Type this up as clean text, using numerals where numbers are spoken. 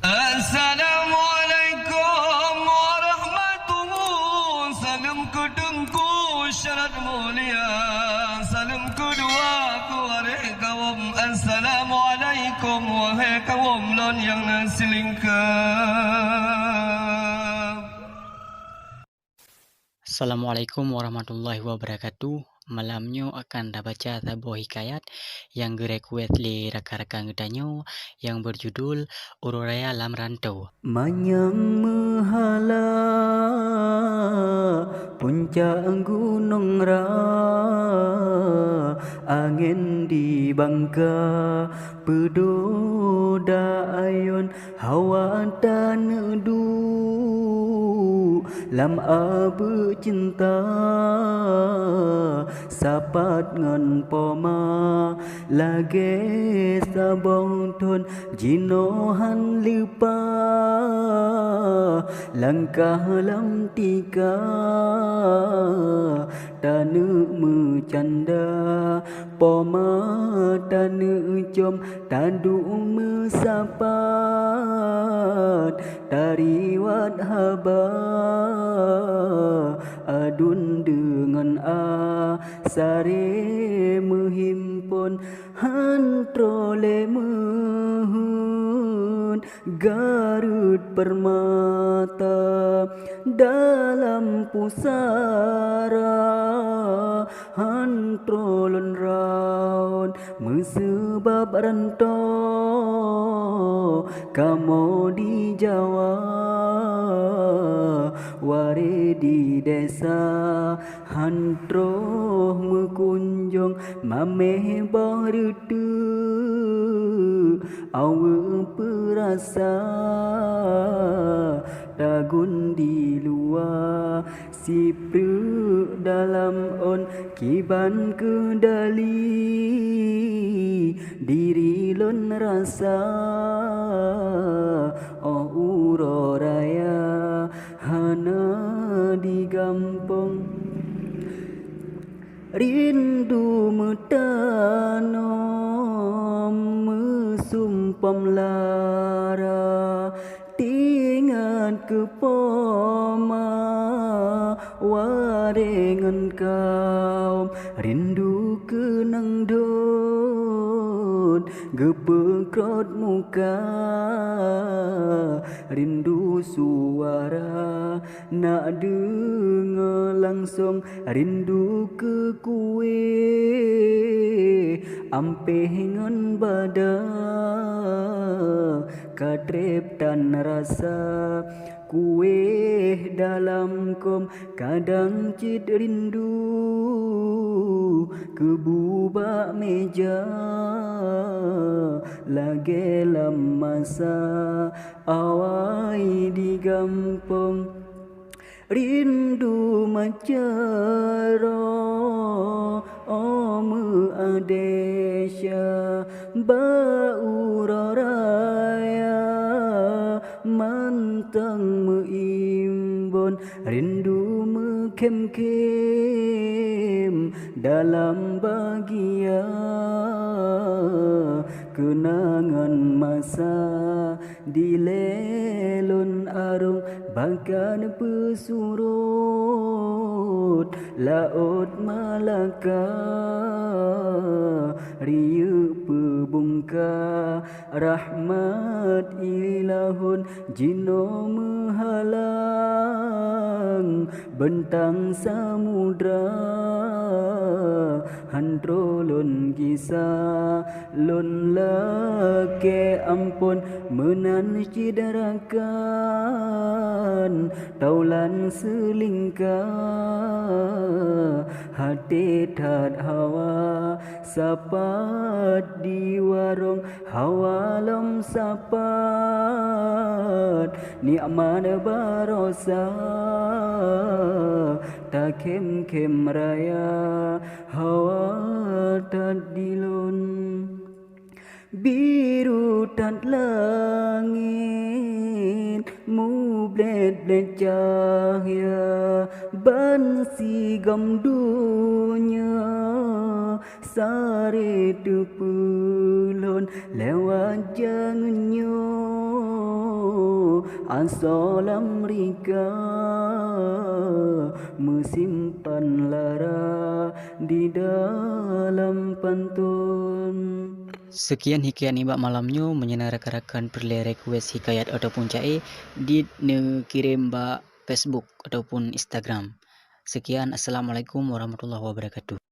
Assalamualaikum warahmatullahi. Salam kedengku syarat mulia, salam kedua kuare kaum. Assalamualaikum wahai kaum lon yang nasilingkap. Assalamualaikum warahmatullahi wabarakatuh. Malamnya akan baca sebuah hikayat yang gerequest li rakan-rakan gedanyo yang berjudul Ururaya Lam Rantau. Manyang mehala puncak gunung ra, angin di bangka pedoda ayon hawa dan du lam abu cinta sapat ngan poma lage sabong thon jinohan lupa langkah lam tika tanu mencanda poma tanu jom tandu mesapat tariwat haba adun dengan sare menghimpun hantrole mehun Garut permata dalam pusara hantrolon raun mesebab rantau kamu di Jawa ware di desa hantro mekunjung mameh barutu awe perasa tagun di luar sipru dalam on kiban kendali diri lon rasa oh uroraya hana di gampong rindu metano mesumpam lara tingat ke poma warengan kau rindu kenang don gepekrot muka rindu suara nak dengar langsung rindu ke kue ampengan badan katrep dan rasa kue dalam kom kadang cit rindu kebubak meja lagi lam masa awai di gampong rindu macaro omu adesya bauraraya mantang meimbon rindu mekem-kem dalam bahagia kenangan masa dilelon arung bahkan pesurut laut Malaka riu pebungka rahmat ilahun jino menghalang bentang samudra hantrolon kisah lon lake ampun menan ciderakan taulan selingkah hati tad hawa sapat di warung hawa lom sapat ni'man barosa tak kem raya hawa tad dilun biru tad langit mublet-blet cahaya bansi gam dunia sare tepulun lewat jangannya asalam rika mesimpan lara di dalam pantun. Sekian hikayat Ibak malamnya menyenang rakan-rakan perlu request hikayat ataupun cai di kirim ba Facebook ataupun Instagram. Sekian, Assalamualaikum warahmatullahi wabarakatuh.